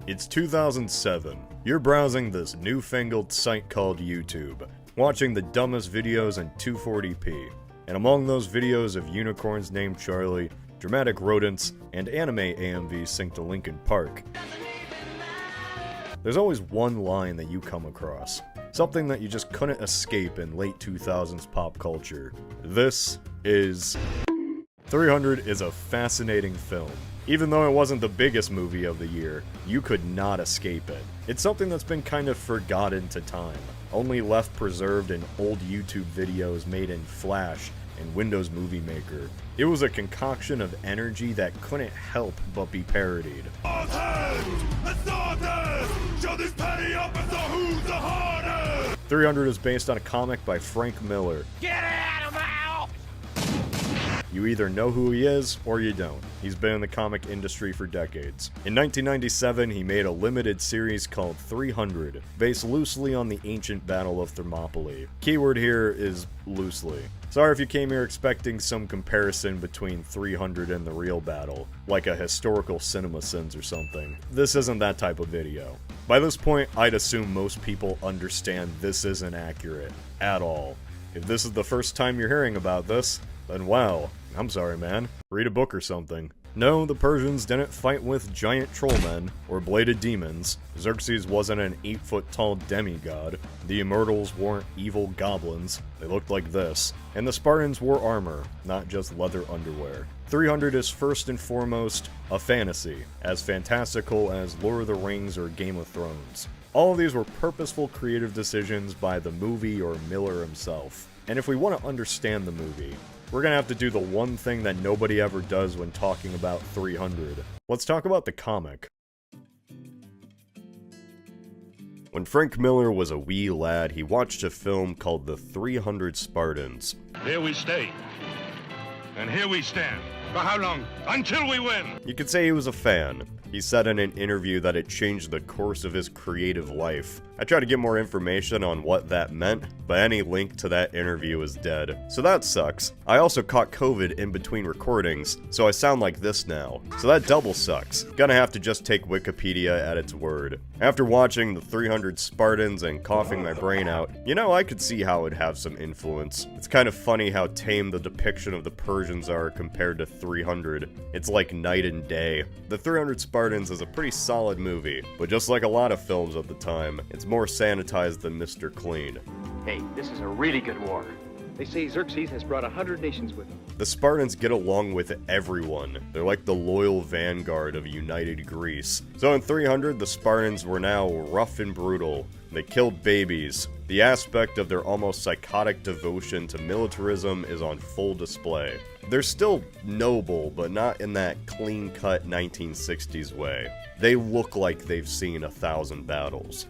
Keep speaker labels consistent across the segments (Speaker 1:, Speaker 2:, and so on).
Speaker 1: It's 2007. You're browsing this newfangled site called YouTube, watching the dumbest videos in 240p. And among those videos of unicorns named Charlie, dramatic rodents, and anime AMVs synced to Linkin Park, there's always one line that you come across. Something that you just couldn't escape in late 2000s pop culture. This is... 300 is a fascinating film. Even though it wasn't the biggest movie of the year, you could not escape it. It's something that's been kind of forgotten to time, only left preserved in old YouTube videos made in Flash and Windows Movie Maker. It was a concoction of energy that couldn't help but be parodied. 300 is based on a comic by Frank Miller. Get out of my... You either know who he is, or you don't. He's been in the comic industry for decades. In 1997, he made a limited series called 300, based loosely on the ancient Battle of Thermopylae. Keyword here is loosely. Sorry if you came here expecting some comparison between 300 and the real battle, like a historical cinema sins or something. This isn't that type of video. By this point, I'd assume most people understand this isn't accurate, at all. If this is the first time you're hearing about this, then wow, I'm sorry man, read a book or something. No, the Persians didn't fight with giant trollmen or bladed demons. Xerxes wasn't an 8-foot-tall demigod. The Immortals weren't evil goblins. They looked like this. And the Spartans wore armor, not just leather underwear. 300 is first and foremost a fantasy, as fantastical as Lord of the Rings or Game of Thrones. All of these were purposeful creative decisions by the movie or Miller himself. And if we want to understand the movie, we're gonna have to do the one thing that nobody ever does when talking about 300. Let's talk about the comic. When Frank Miller was a wee lad, he watched a film called The 300 Spartans.
Speaker 2: Here we stay, and here we stand. For how long? Until we win!
Speaker 1: You could say he was a fan. He said in an interview that it changed the course of his creative life. I tried to get more information on what that meant, but any link to that interview is dead. So that sucks. I also caught COVID in between recordings, so I sound like this now. So that double sucks. Gonna have to just take Wikipedia at its word. After watching the 300 Spartans and coughing my brain out, you know, I could see how it'd have some influence. It's kind of funny how tame the depiction of the Persians are compared to 300. It's like night and day. The 300 Spartans is a pretty solid movie, but just like a lot of films of the time, it's more sanitized than Mr. Clean.
Speaker 3: Hey, this is a really good war. They say Xerxes has brought 100 nations with him.
Speaker 1: The Spartans get along with everyone. They're like the loyal vanguard of united Greece. So in 300, the Spartans were now rough and brutal. They killed babies. The aspect of their almost psychotic devotion to militarism is on full display. They're still noble, but not in that clean-cut 1960s way. They look like they've seen 1,000 battles.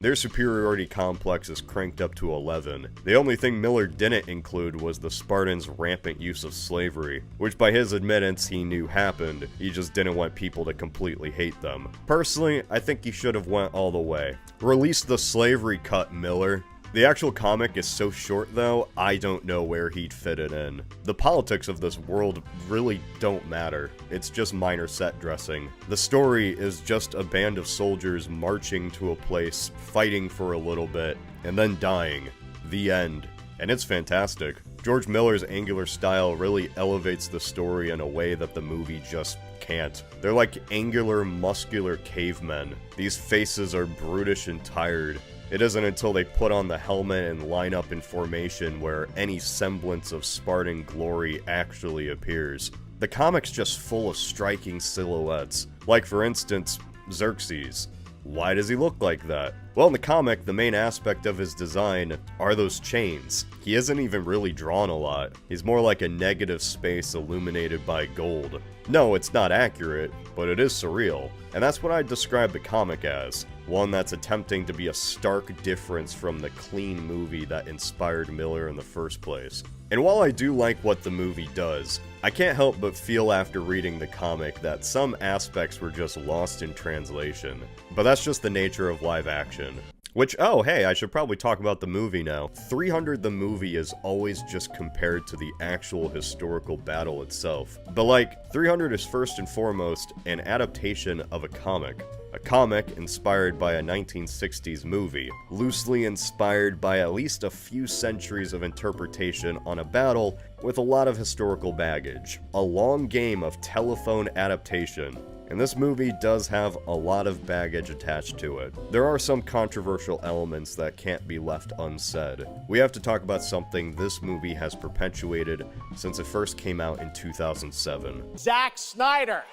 Speaker 1: Their superiority complex is cranked up to 11. The only thing Miller didn't include was the Spartans' rampant use of slavery, which by his admittance he knew happened, he just didn't want people to completely hate them. Personally, I think he should have went all the way. Release the slavery cut, Miller. The actual comic is so short though, I don't know where he'd fit it in. The politics of this world really don't matter. It's just minor set dressing. The story is just a band of soldiers marching to a place, fighting for a little bit, and then dying. The end. And it's fantastic. George Miller's angular style really elevates the story in a way that the movie just can't. They're like angular, muscular cavemen. These faces are brutish and tired. It isn't until they put on the helmet and line up in formation where any semblance of Spartan glory actually appears. The comic's just full of striking silhouettes. Like for instance, Xerxes. Why does he look like that? Well, in the comic, the main aspect of his design are those chains. He isn't even really drawn a lot. He's more like a negative space illuminated by gold. No, it's not accurate, but it is surreal. And that's what I'd describe the comic as. One that's attempting to be a stark difference from the clean movie that inspired Miller in the first place. And while I do like what the movie does, I can't help but feel after reading the comic that some aspects were just lost in translation. But that's just the nature of live action. Which, oh hey, I should probably talk about the movie now. 300 the movie is always just compared to the actual historical battle itself. But like, 300 is first and foremost an adaptation of a comic. A comic inspired by a 1960s movie, loosely inspired by at least a few centuries of interpretation on a battle with a lot of historical baggage. A long game of telephone adaptation. And this movie does have a lot of baggage attached to it. There are some controversial elements that can't be left unsaid. We have to talk about something this movie has perpetuated since it first came out in 2007.
Speaker 4: Zack Snyder!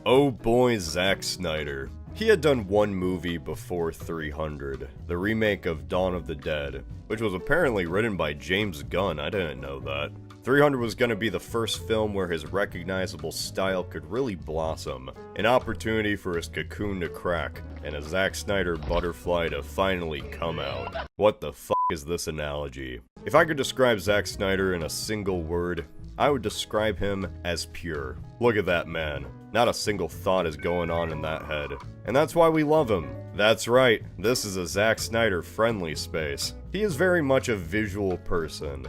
Speaker 1: Oh boy, Zack Snyder. He had done one movie before 300, the remake of Dawn of the Dead, which was apparently written by James Gunn. I didn't know that. 300 was going to be the first film where his recognizable style could really blossom, an opportunity for his cocoon to crack, and a Zack Snyder butterfly to finally come out. What the fuck is this analogy? If I could describe Zack Snyder in a single word, I would describe him as pure. Look at that man. Not a single thought is going on in that head. And that's why we love him. That's right, this is a Zack Snyder friendly space. He is very much a visual person.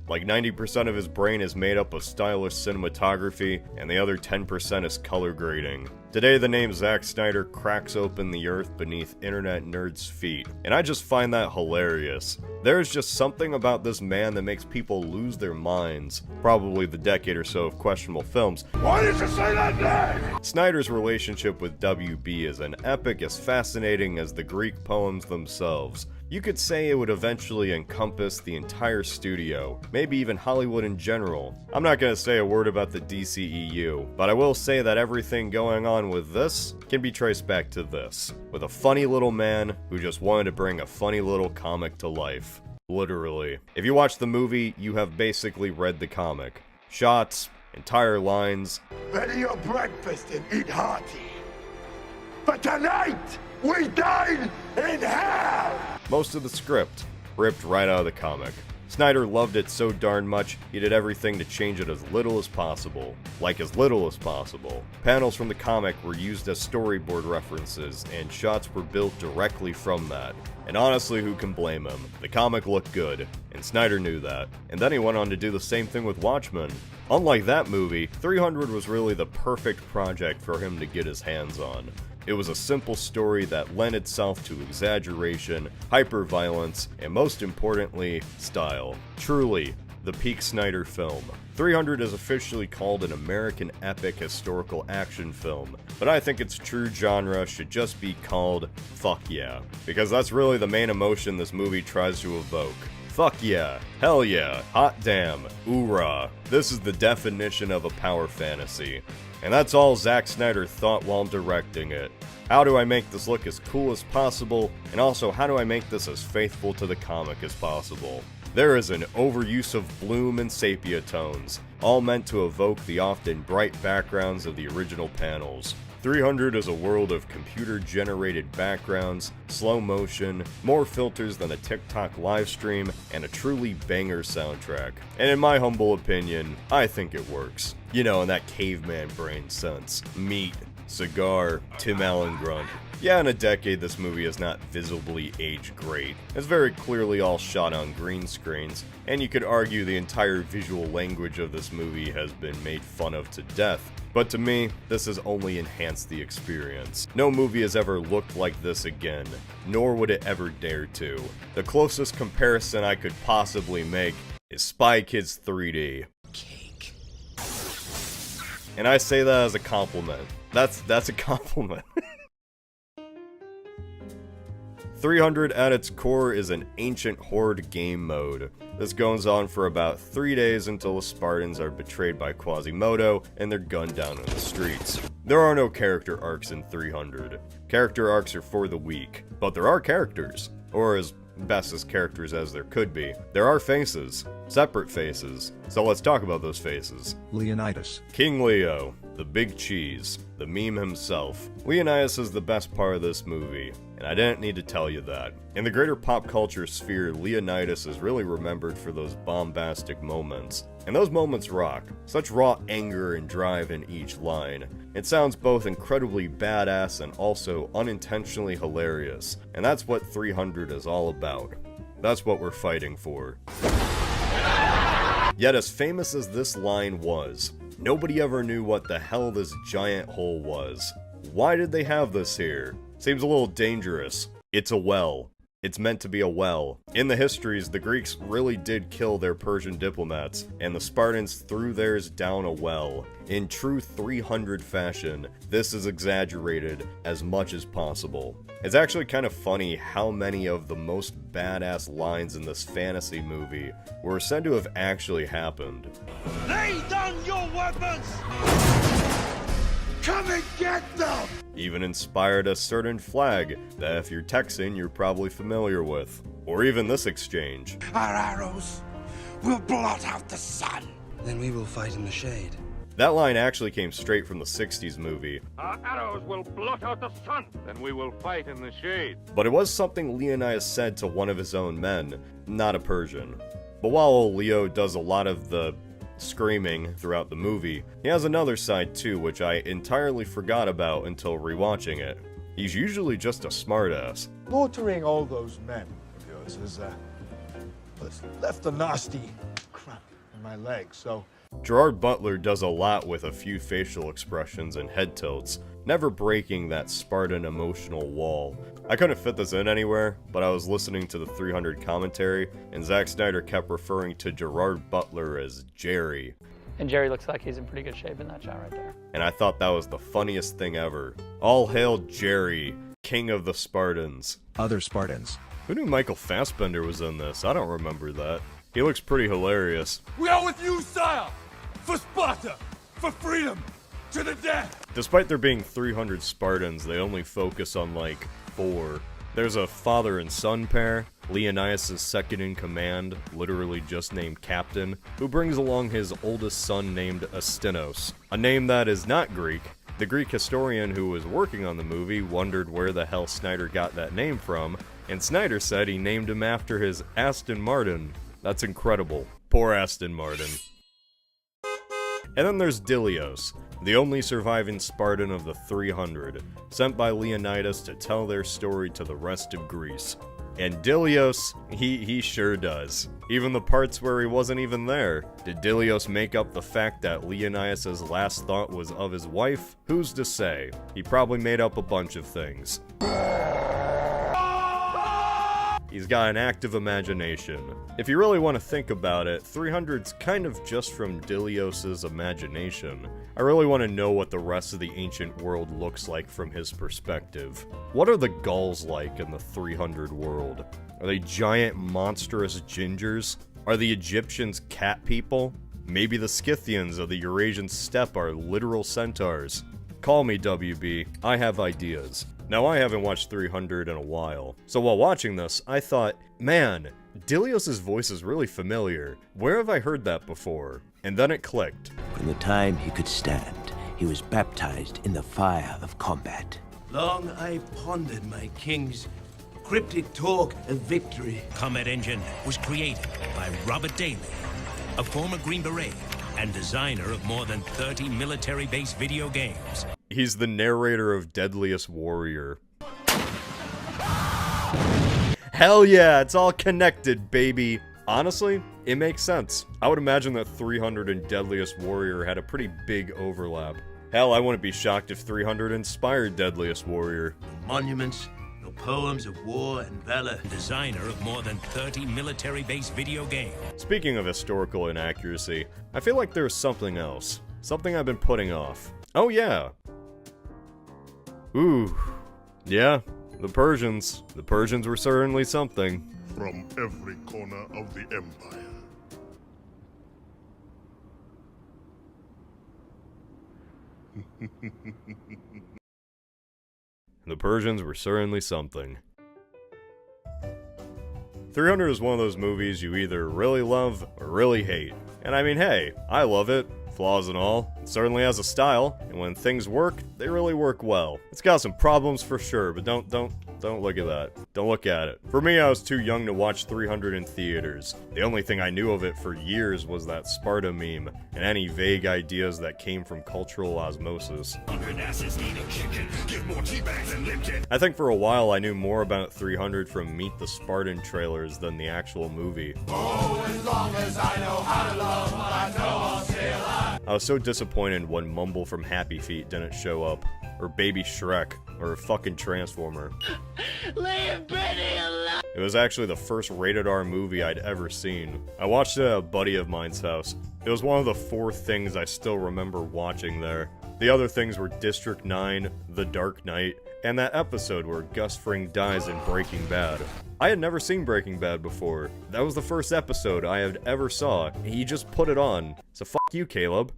Speaker 1: Like 90% of his brain is made up of stylish cinematography, and the other 10% is color grading. Today the name Zack Snyder cracks open the earth beneath internet nerds' feet, and I just find that hilarious. There's just something about this man that makes people lose their minds. Probably the decade or so of questionable films.
Speaker 2: Why did you say that name?
Speaker 1: Snyder's relationship with WB is an epic as fascinating as the Greek poems themselves. You could say it would eventually encompass the entire studio, maybe even Hollywood in general. I'm not gonna say a word about the DCEU, but I will say that everything going on with this can be traced back to this, with a funny little man who just wanted to bring a funny little comic to life. Literally. If you watch the movie, you have basically read the comic. Shots, entire lines.
Speaker 5: Ready your breakfast and eat hearty. But tonight, we dine in hell!
Speaker 1: Most of the script ripped right out of the comic. Snyder loved it so darn much, he did everything to change it as little as possible. Like as little as possible. Panels from the comic were used as storyboard references, and shots were built directly from that. And honestly, who can blame him? The comic looked good, and Snyder knew that. And then he went on to do the same thing with Watchmen. Unlike that movie, 300 was really the perfect project for him to get his hands on. It was a simple story that lent itself to exaggeration, hyper-violence, and most importantly, style. Truly, the peak Snyder film. 300 is officially called an American epic historical action film, but I think its true genre should just be called fuck yeah, because that's really the main emotion this movie tries to evoke. Fuck yeah, hell yeah, hot damn, oorah. This is the definition of a power fantasy. And that's all Zack Snyder thought while directing it. How do I make this look as cool as possible, and also how do I make this as faithful to the comic as possible? There is an overuse of bloom and sepia tones, all meant to evoke the often bright backgrounds of the original panels. 300 is a world of computer-generated backgrounds, slow motion, more filters than a TikTok livestream, and a truly banger soundtrack. And in my humble opinion, I think it works. You know, in that caveman brain sense. Meat, cigar, Tim Allen grunt. Yeah, in a decade this movie is not visibly aged great. It's very clearly all shot on green screens, and you could argue the entire visual language of this movie has been made fun of to death. But to me, this has only enhanced the experience. No movie has ever looked like this again, nor would it ever dare to. The closest comparison I could possibly make is Spy Kids 3D.
Speaker 4: Cake.
Speaker 1: And I say that as a compliment. That's a compliment. 300 at its core is an ancient horde game mode. This goes on for about 3 days until the Spartans are betrayed by Quasimodo and they're gunned down in the streets. There are no character arcs in 300. Character arcs are for the weak, but there are characters, or as best as characters as there could be. There are faces, separate faces, so let's talk about those faces.
Speaker 6: Leonidas.
Speaker 1: King Leo. the big cheese, the meme himself. Leonidas is the best part of this movie, and I didn't need to tell you that. In the greater pop culture sphere, Leonidas is really remembered for those bombastic moments. And those moments rock. Such raw anger and drive in each line. It sounds both incredibly badass and also unintentionally hilarious. And that's what 300 is all about. That's what we're fighting for. Yet as famous as this line was, nobody ever knew what the hell this giant hole was. Why did they have this here? Seems a little dangerous. It's a well. It's meant to be a well. In the histories, the Greeks really did kill their Persian diplomats, and the Spartans threw theirs down a well. In true 300 fashion, this is exaggerated as much as possible. It's actually kind of funny how many of the most badass lines in this fantasy movie were said to have actually happened.
Speaker 5: Lay down your weapons! Come and get them!
Speaker 1: Even inspired a certain flag that if you're Texan, you're probably familiar with. Or even this exchange.
Speaker 5: Our arrows will blot out the sun.
Speaker 4: Then we will fight in the shade.
Speaker 1: That line actually came straight from the 60s movie.
Speaker 2: Our arrows will blot out the sun. Then we will fight in the shade.
Speaker 1: But it was something Leonidas said to one of his own men, not a Persian. But while old Leo does a lot of the screaming throughout the movie, he has another side too, which I entirely forgot about until rewatching it. He's usually just a smartass.
Speaker 6: Slaughtering all those men of yours has left a nasty crack in my leg, so...
Speaker 1: Gerard Butler does a lot with a few facial expressions and head tilts, never breaking that Spartan emotional wall. I couldn't fit this in anywhere, but I was listening to the 300 commentary, and Zack Snyder kept referring to Gerard Butler as Jerry.
Speaker 7: And Jerry looks like he's in pretty good shape in that shot right there.
Speaker 1: And I thought that was the funniest thing ever. All hail Jerry, king of the Spartans.
Speaker 8: Other Spartans.
Speaker 1: Who knew Michael Fassbender was in this? I don't remember that. He looks pretty hilarious.
Speaker 5: We are with you, sire! For Sparta! For freedom! To the death!
Speaker 1: Despite there being 300 Spartans, they only focus on like 4. There's a father and son pair, Leonidas' second in command, literally just named Captain, who brings along his oldest son named Astinos, a name that is not Greek. The Greek historian who was working on the movie wondered where the hell Snyder got that name from, and Snyder said he named him after his Aston Martin. That's incredible. Poor Aston Martin. And then there's Dilios, the only surviving Spartan of the 300, sent by Leonidas to tell their story to the rest of Greece. And Dilios, he sure does. Even the parts where he wasn't even there. Did Dilios make up the fact that Leonidas' last thought was of his wife? Who's to say? He probably made up a bunch of things. He's got an active imagination. If you really want to think about it, 300's kind of just from Dilios' imagination. I really want to know what the rest of the ancient world looks like from his perspective. What are the Gauls like in the 300 world? Are they giant, monstrous gingers? Are the Egyptians cat people? Maybe the Scythians of the Eurasian steppe are literal centaurs. Call me WB, I have ideas. Now, I haven't watched 300 in a while, so while watching this, I thought, man, Dilios' voice is really familiar. Where have I heard that before? And then it clicked.
Speaker 9: From the time he could stand, he was baptized in the fire of combat.
Speaker 4: Long I pondered my king's cryptic talk of victory.
Speaker 10: Combat Engine was created by Robert Daly, a former Green Beret and designer of more than 30 military-based video games.
Speaker 1: He's the narrator of Deadliest Warrior. Hell yeah, it's all connected, baby. Honestly, it makes sense. I would imagine that 300 and Deadliest Warrior had a pretty big overlap. Hell, I wouldn't be shocked if 300 inspired Deadliest Warrior.
Speaker 4: Monuments, no poems of war and valor.
Speaker 10: Designer of more than 30 military-based video games.
Speaker 1: Speaking of historical inaccuracy, I feel like there's something else. Something I've been putting off. Oh yeah. Ooh. Yeah, the Persians. The Persians were certainly something.
Speaker 5: From every corner of the empire.
Speaker 1: The Persians were certainly something. 300 is one of those movies you either really love or really hate. And I mean, hey, I love it. Flaws and all, it certainly has a style, and when things work, they really work well. It's got some problems for sure, but don't look at that. Don't look at it. For me, I was too young to watch 300 in theaters. The only thing I knew of it for years was that Sparta meme, and any vague ideas that came from cultural osmosis. I think for a while I knew more about 300 from Meet the Spartan trailers than the actual movie.
Speaker 5: As long as I know how to love, I know I'll stay alive.
Speaker 1: I was so disappointed when Mumble from Happy Feet didn't show up, or Baby Shrek, or a fucking Transformer.
Speaker 5: Leave Benny alone.
Speaker 1: It was actually the first rated R movie I'd ever seen. I watched it at a buddy of mine's house. It was one of the 4 things I still remember watching there. The other things were District 9, The Dark Knight, and that episode where Gus Fring dies in Breaking Bad. I had never seen Breaking Bad before. That was the first episode I had ever saw. He just put it on. So fuck you, Caleb.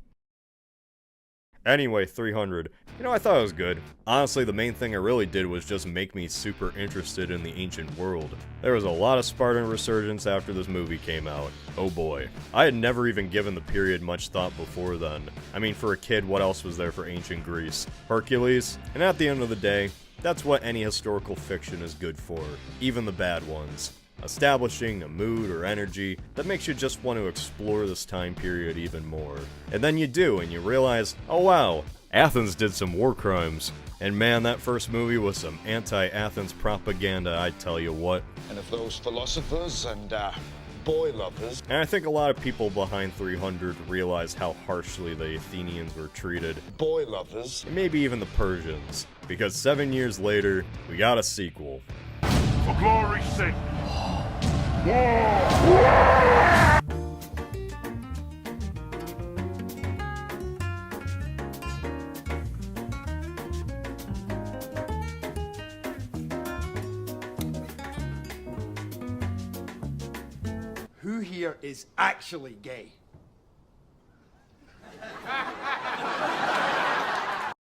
Speaker 1: Anyway, 300. You know, I thought it was good. Honestly, the main thing it really did was just make me super interested in the ancient world. There was a lot of Spartan resurgence after this movie came out. Oh boy. I had never even given the period much thought before then. I mean, for a kid, what else was there for ancient Greece? Hercules? And at the end of the day, that's what any historical fiction is good for, even the bad ones. Establishing a mood or energy that makes you just want to explore this time period even more. And then you do, and you realize, oh wow, Athens did some war crimes. And man, that first movie was some anti-Athens propaganda, I tell you what.
Speaker 6: And of those philosophers and, boy lovers.
Speaker 1: And I think a lot of people behind 300 realize how harshly the Athenians were treated.
Speaker 6: Boy lovers.
Speaker 1: And maybe even the Persians. Because 7 years later, we got a sequel.
Speaker 2: For glory's sake.
Speaker 5: Who here is actually gay?